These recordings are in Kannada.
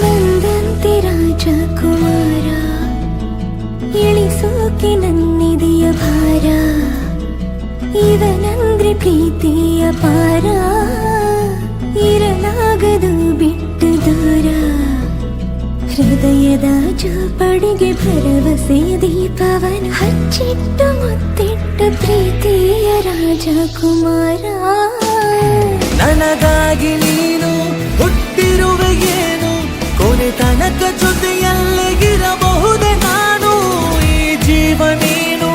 ಬಂದಂತೆ ರಾಜಕುಮಾರ, ಇಳಿಸೋಕೆ ನನ್ನಿದೆಯ ಭಾರ, ಇವನಂದ್ರೆ ಪ್ರೀತಿಯ ಪಾರ, ಇರಲಾಗದು ಬಿಟ್ಟು ದೂರ, ಹೃದಯದ ಜೋಪಡಿಗೆ ಭರವಸೆಯ ದೀಪವನ ಹಚ್ಚಿಟ್ಟು ಮುತ್ತಿಟ್ಟು ಪ್ರೀತಿಯ ರಾಜಕುಮಾರ. ನನಗಾಗಿ ನೀನು ಹುಟ್ಟಿರುವೆ ಏನು, ಕೊನೆ ತನಕ ಜೊತೆಯಲ್ಲೇ ಇರಬಹುದೇ ನಾನು. ಈ ಜೀವ ನೀನು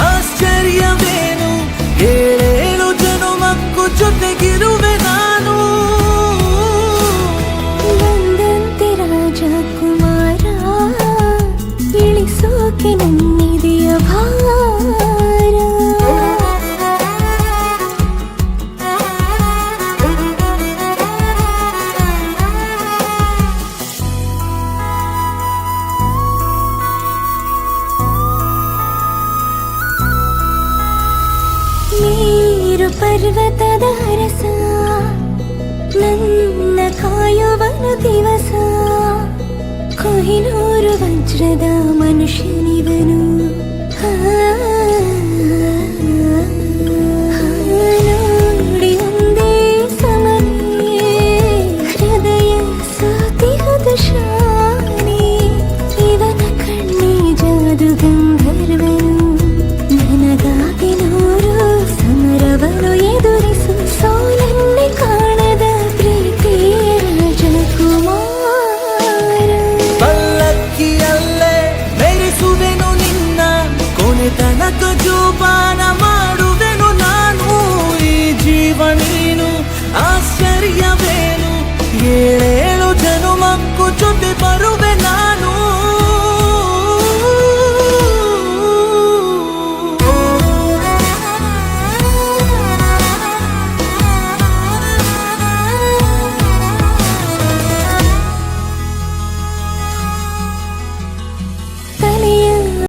ಆಶ್ಚರ್ಯವೇನು, ಏಳೇಳು ಜನುಮಕ್ಕೂ ಜೊತೆಗಿರುವೆ ನಾನು. ಬಂದಂತೆ ರಾಜಕುಮಾರ, ಇಳಿಸೋಕೆ ನನ್ನಿದೆಯ ಭಾರ. ನೀರು ಪರ್ವತದ ರಸ, ನನ್ನ ಕಾಯುವನು ದಿವಸ, ಕೊಹಿನೂರು ವಜ್ರದ ಮನುಷ್ಯನಿವನು.